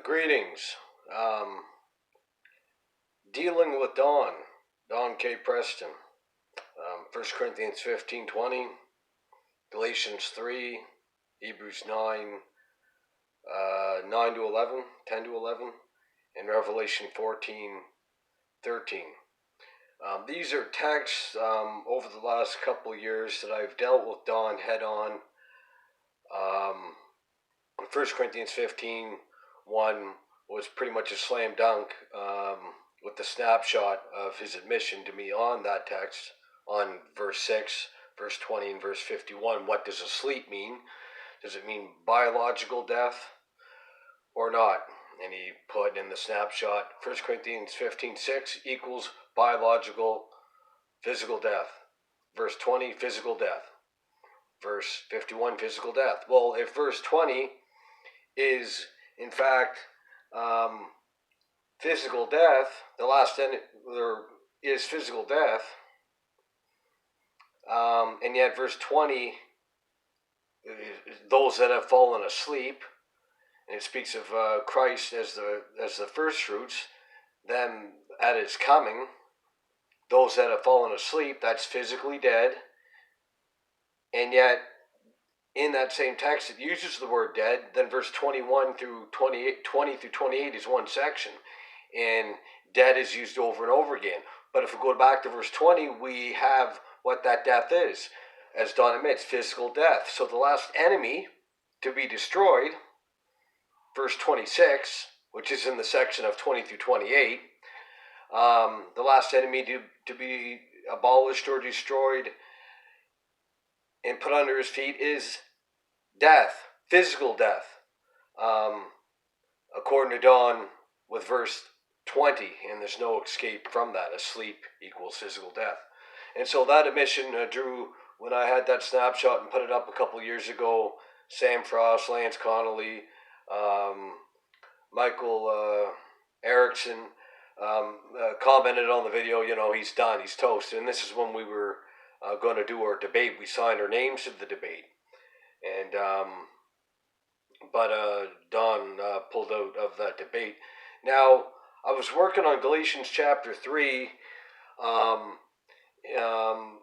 Greetings. Dealing with Don K. Preston. 1 Corinthians 15:20, Galatians 3, Hebrews 9, 9 to 11, 10 to 11, and Revelation 14:13. These are texts over the last couple of years that I've dealt with Don head on. 1 Corinthians 15:1 was pretty much a slam dunk with the snapshot of his admission to me on that text on verse 6, verse 20, and verse 51. What does asleep mean? Does it mean biological death or not? And he put in the snapshot 1 Corinthians 15:6 equals biological physical death. Verse 20, physical death. Verse 51, physical death. Well, if verse 20 is in fact physical death, the last end there is physical death, and yet verse 20, those that have fallen asleep, and it speaks of Christ as the first fruits, then at his coming, those that have fallen asleep, that's physically dead, and yet in that same text, it uses the word dead. Then verse 21 through 28, 20 through 28 is one section, and dead is used over and over again. But if we go back to verse 20, we have what that death is. As Don admits, physical death. So the last enemy to be destroyed, verse 26, which is in the section of 20 through 28, the last enemy to be abolished or destroyed and put under his feet is death, physical death, according to Don with verse 20, and there's no escape from that. Asleep equals physical death. And so that admission drew, when I had that snapshot and put it up a couple years ago, Sam Frost, Lance Connolly, Michael Erickson commented on the video, he's done, he's toast. And this is when we were going to do our debate. We signed our names to the debate. And but Don pulled out of that debate. Now, I was working on Galatians chapter 3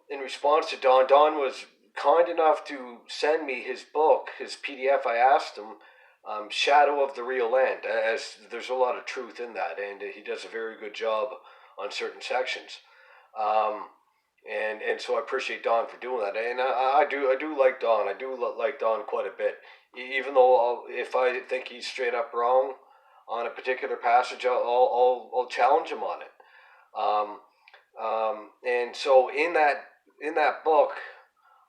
in response to Don. Don was kind enough to send me his book, his PDF. I asked him, Shadow of the Real Land, as there's a lot of truth in that, and he does a very good job on certain sections. And so I appreciate Don for doing that, and I do like Don. I do like Don quite a bit, even though if I think he's straight up wrong on a particular passage, I'll challenge him on it. And so in that book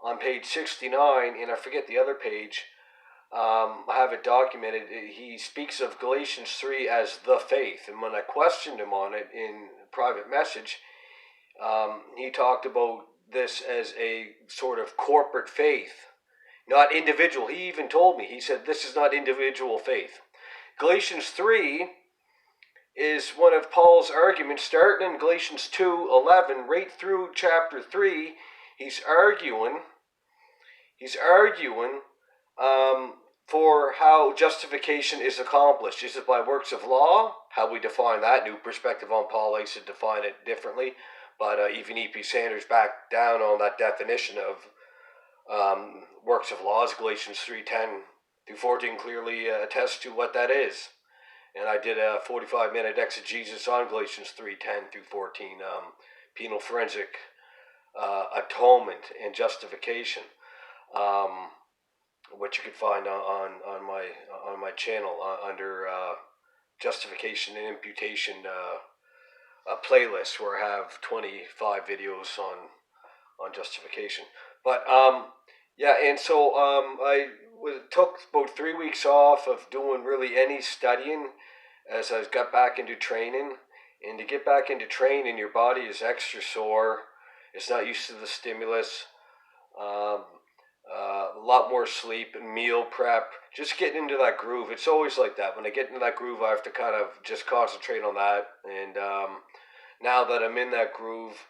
on page 69, and I forget the other page, I have it documented. He speaks of Galatians 3 as the faith, and when I questioned him on it in private message, he talked about this as a sort of corporate faith, not individual. He even told me, he said, this is not individual faith. Galatians 3 is one of Paul's arguments, starting in Galatians 2:11, right through chapter 3. He's arguing for how justification is accomplished. Is it by works of law? How we define that? New perspective on Paul likes to define it differently. But even E.P. Sanders backed down on that definition of works of laws. Galatians 3:10 through 14 clearly attests to what that is. And I did a 45-minute exegesis on Galatians 3:10 through 14, penal forensic atonement and justification, which you can find on my channel under justification and imputation a playlist where I have 25 videos on justification. But yeah, and so I took about 3 weeks off of doing really any studying as I got back into training. And to get back into training, your body is extra sore. It's not used to the stimulus. A lot more sleep and meal prep. Just getting into that groove. It's always like that. When I get into that groove, I have to kind of just concentrate on that. And now that I'm in that groove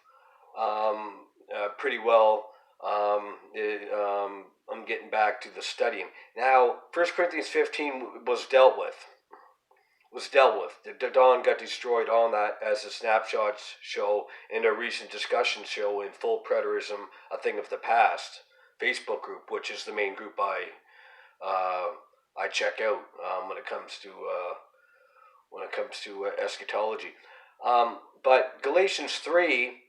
pretty well, I'm getting back to the studying. Now, 1 Corinthians 15 was dealt with. was dealt with. The Don got destroyed on that, as the snapshots show in a recent discussion show in Full Preterism, A Thing of the Past Facebook group, which is the main group I check out when it comes to eschatology. But Galatians 3,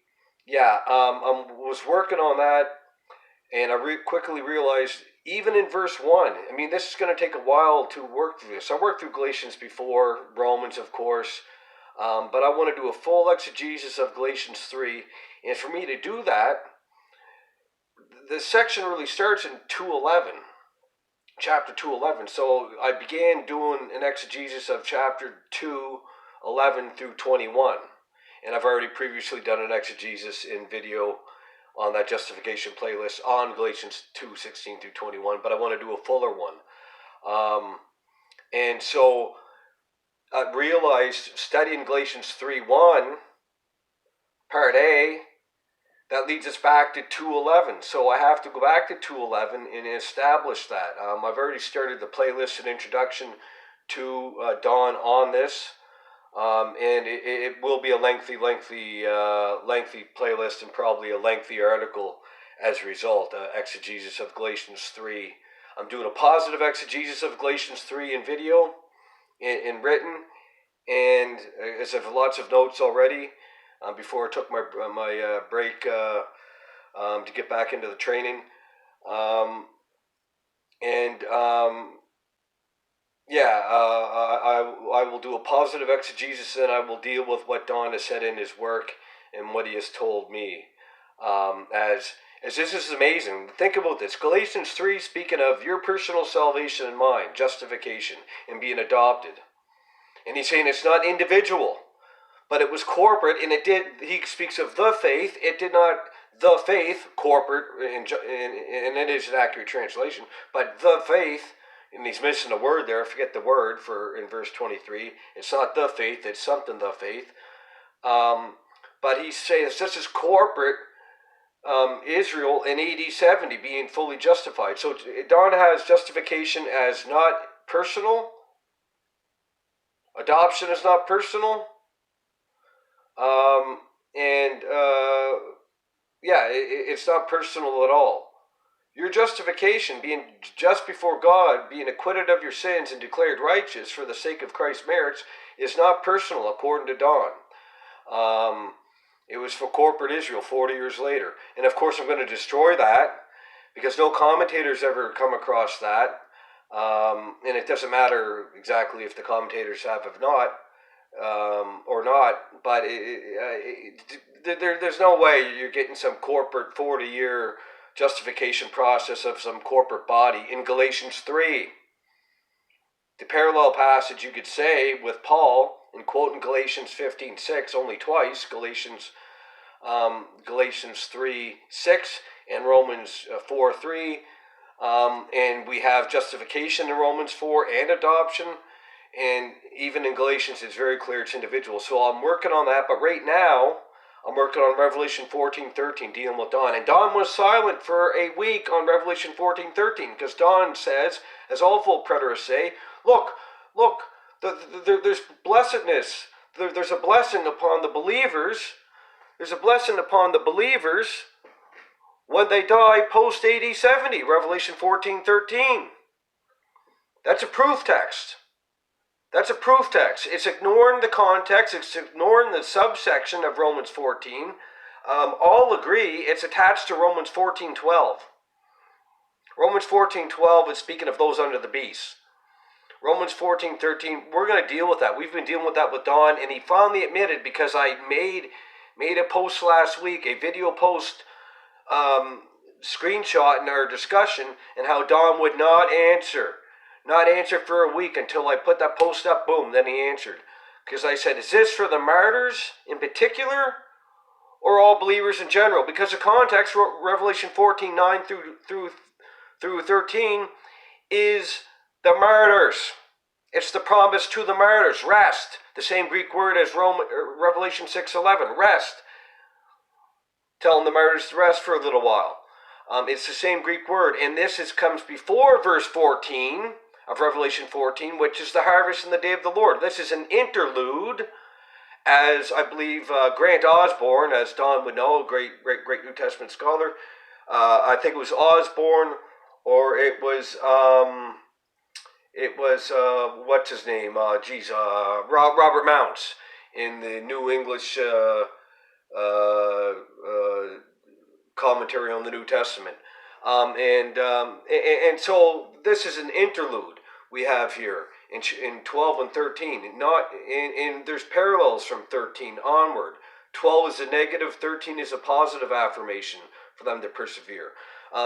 yeah, I was working on that, and I quickly realized, even in verse 1, I mean, this is going to take a while to work through this. I worked through Galatians before, Romans, of course, but I want to do a full exegesis of Galatians 3, and for me to do that, the section really starts in 2:11. Chapter 2:11. So I began doing an exegesis of chapter 2:11 through 21. And I've already previously done an exegesis in video on that justification playlist on Galatians 2:16 through 21, but I want to do a fuller one. And so I realized, studying Galatians 3:1, part A, that leads us back to 2:11. So I have to go back to 2:11 and establish that. I've already started the playlist and introduction to Dawn on this. And it will be a lengthy playlist, and probably a lengthy article as a result. Exegesis of Galatians 3. I'm doing a positive exegesis of Galatians 3 in video, in written, and as I have lots of notes already. Before I took my break to get back into the training, I will do a positive exegesis, and I will deal with what Don has said in his work and what he has told me. As this is amazing. Think about this. Galatians 3, speaking of your personal salvation and mine, justification, and being adopted. And he's saying it's not individual, but it was corporate, and he speaks of the faith. It did not, the faith, corporate, and it is an accurate translation, but the faith, and he's missing a word there, I forget the word in verse 23. It's not the faith, it's something the faith. But he says this is corporate Israel in AD 70 being fully justified. So Don has justification as not personal. Adoption is not personal. It's not personal at all. Your justification, being just before God, being acquitted of your sins and declared righteous for the sake of Christ's merits, is not personal, according to Don. It was for corporate Israel 40 years later. And of course I'm going to destroy that, because no commentators ever come across that. And it doesn't matter exactly if the commentators have not, or not, but there's no way you're getting some corporate 40-year justification process of some corporate body in Galatians 3. The parallel passage, you could say, with Paul, in quoting Galatians 15:6 only twice, Galatians 3:6 and Romans 4:3, and we have justification in Romans 4 and adoption. And even in Galatians, it's very clear it's individual. So I'm working on that. But right now, I'm working on Revelation 14:13, dealing with Don. And Don was silent for a week on Revelation 14:13, because Don says, as all full preterists say, look, there's blessedness. There's a blessing upon the believers. There's a blessing upon the believers when they die post AD 70, Revelation 14:13. That's a proof text. That's a proof text. It's ignoring the context. It's ignoring the subsection of Romans 14. All agree it's attached to Romans 14:12. Romans 14:12 is speaking of those under the beast. Romans 14:13, we're going to deal with that. We've been dealing with that with Don, and he finally admitted, because I made a post last week, a video post screenshot in our discussion, and how Don would not answer for a week until I put that post up. Boom, then he answered. Because I said, is this for the martyrs in particular, or all believers in general? Because the context, Revelation 14:9 through 13, is the martyrs. It's the promise to the martyrs, rest. The same Greek word as Revelation 6:11, rest. Telling the martyrs to rest for a little while. It's the same Greek word, and this comes before verse 14, of Revelation 14, which is the harvest and the day of the Lord. This is an interlude, as I believe Grant Osborne, as Don would know, a great New Testament scholar. I think it was Osborne, or it was what's his name? Robert Mounce in the New English commentary on the New Testament. And so this is an interlude we have here in 12 and 13. Not in there's parallels from 13 onward. 12 is a negative, 13 is a positive affirmation for them to persevere.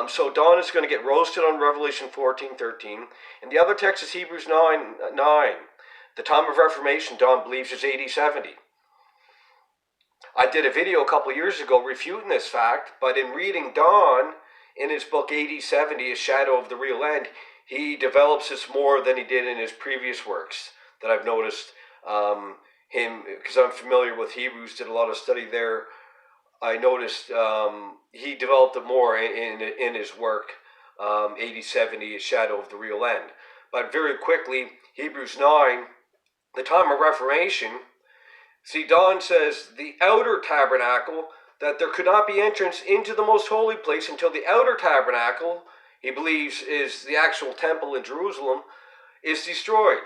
So Don is going to get roasted on Revelation 14:13. And the other text is Hebrews 9:9. The time of Reformation, Don believes, is AD 70. I did a video a couple years ago refuting this fact, but in reading Don in his book AD 70, A Shadow of the Real End, he develops this more than he did in his previous works that I've noticed him, because I'm familiar with Hebrews, did a lot of study there. I noticed he developed it more in his work, AD 70, A Shadow of the Real End. But very quickly, Hebrews 9, the time of Reformation. See, Don says the outer tabernacle, that there could not be entrance into the most holy place until the outer tabernacle, he believes is the actual temple in Jerusalem, is destroyed.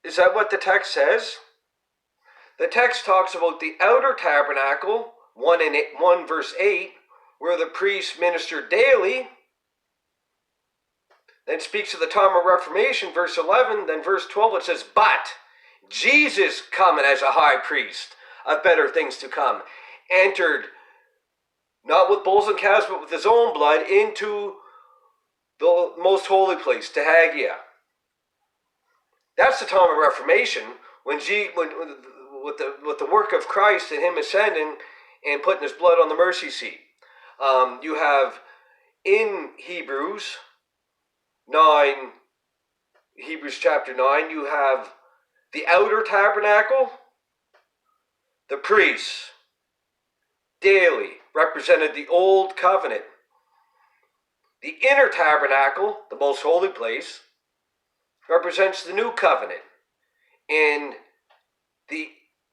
Is that what the text says? The text talks about the outer tabernacle, 1 verse 8, where the priests ministered daily. Then speaks of the time of Reformation, verse 11. Then verse 12, it says, but Jesus, coming as a high priest of better things to come, entered, not with bulls and calves, but with his own blood, into the most holy place, to Hagia. That's the time of Reformation, when with the work of Christ and him ascending and putting his blood on the mercy seat. You have in Hebrews 9, Hebrews chapter 9, you have the outer tabernacle, the priests daily represented the old covenant. The inner tabernacle, the most holy place, represents the new covenant. And the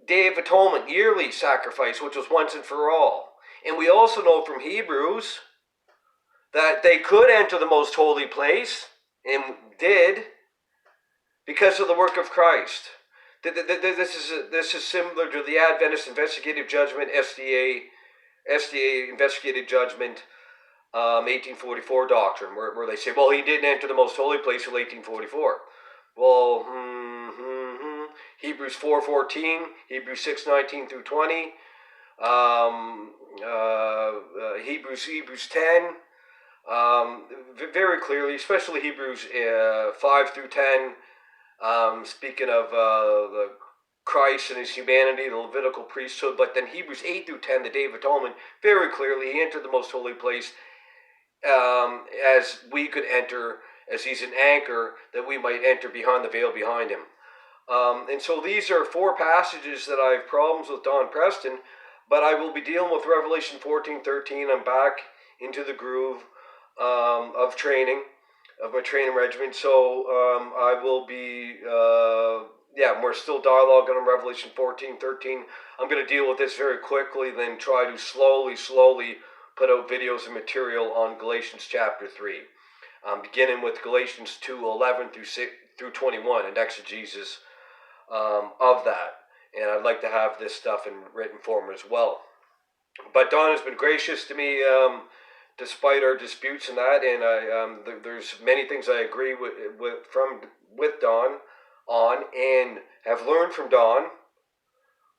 Day of Atonement, yearly sacrifice, which was once and for all. And we also know from Hebrews that they could enter the most holy place, and did, because of the work of Christ. This is similar to the Adventist Investigative Judgment, SDA Investigative Judgment, 1844 doctrine, where they say, well, he didn't enter the most holy place until 1844. Well, Hebrews 4:14, Hebrews 6:19 through 20, Hebrews 10. Very clearly, especially Hebrews 5 through 10, speaking of the Christ and his humanity, the Levitical priesthood. But then Hebrews 8 through 10, the Day of Atonement, very clearly he entered the most holy place as we could enter, as he's an anchor that we might enter behind the veil behind him. And so these are 4 passages that I have problems with Don Preston, but I will be dealing with Revelation 14:13. I'm back into the groove of training, of my training regimen. So I will be, we're still dialoguing on Revelation 14:13. I'm going to deal with this very quickly, then try to slowly put out videos and material on Galatians chapter 3. Beginning with Galatians 2:11 through 21, and exegesis of that. And I'd like to have this stuff in written form as well. But Don has been gracious to me, despite our disputes and that, and there's many things I agree with Don on, and have learned from Don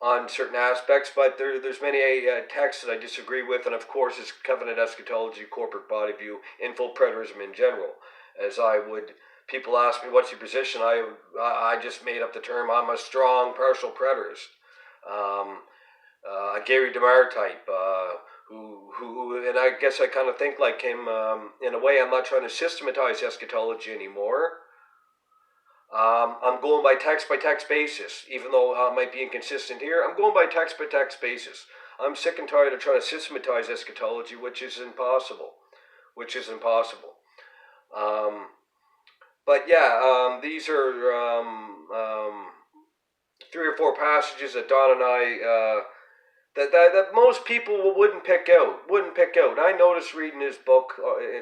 on certain aspects, but there's many texts that I disagree with, and of course it's covenant eschatology, corporate body view, and full preterism in general. As people ask me, what's your position? I just made up the term, I'm a strong partial preterist. A Gary DeMar type, who, and I guess I kind of think like him, in a way. I'm not trying to systematize eschatology anymore. I'm going by text basis, even though I might be inconsistent here. I'm going by text basis. I'm sick and tired of trying to systematize eschatology, which is impossible. which is impossible. Um, but yeah, these are 3 or 4 passages that Don and I that most people wouldn't pick out. I noticed reading his book,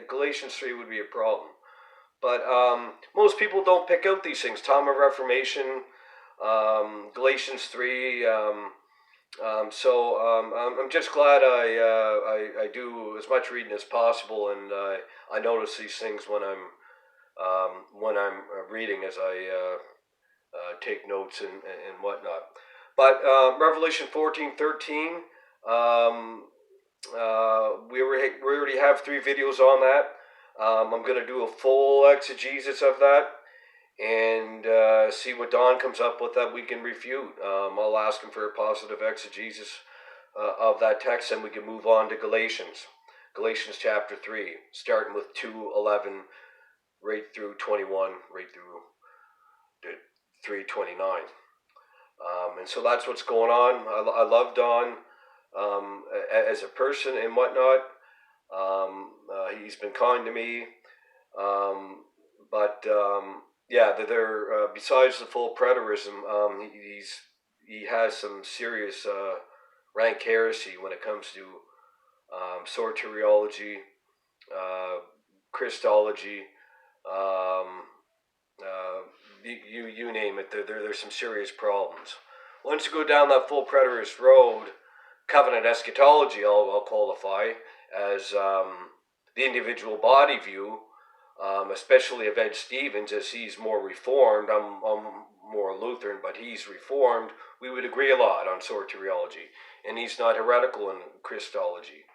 Galatians 3 would be a problem. But most people don't pick out these things. Time of Reformation, Galatians 3. I'm just glad I do as much reading as possible, and I notice these things when I'm reading as I take notes and whatnot. But Revelation 14:13, we already have 3 videos on that. I'm going to do a full exegesis of that and see what Don comes up with that we can refute. I'll ask him for a positive exegesis of that text, and we can move on to Galatians. Galatians chapter 3, starting with 2:11 right through 21, right through 3:29. And so that's what's going on. I love Don as a person and whatnot. He's been kind to me. But yeah, they're besides the full preterism, he has some serious rank heresy when it comes to soteriology, Christology, you name it. There's some serious problems. Once you go down that full preterist road, covenant eschatology, I'll qualify as the individual body view, especially of Ed Stevens, as he's more reformed. I'm more Lutheran, but he's reformed. We would agree a lot on soteriology, and he's not heretical in Christology.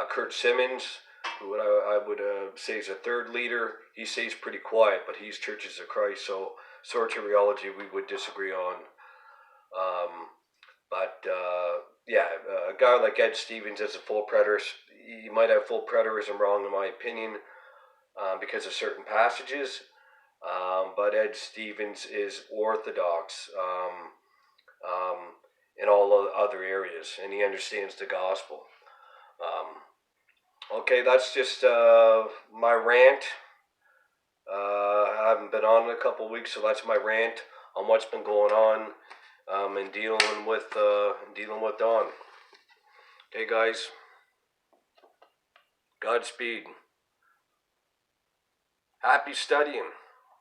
Kurt Simmons, who I would say is a third leader, he stays pretty quiet, but he's Churches of Christ, so soteriology we would disagree on. Yeah, a guy like Ed Stevens as a full preterist, he might have full preterism wrong in my opinion because of certain passages, but Ed Stevens is orthodox in all other areas, and he understands the gospel. Okay, that's just my rant. I haven't been on in a couple weeks, so that's my rant on what's been going on and dealing with Don. Okay, guys. Godspeed. Happy studying.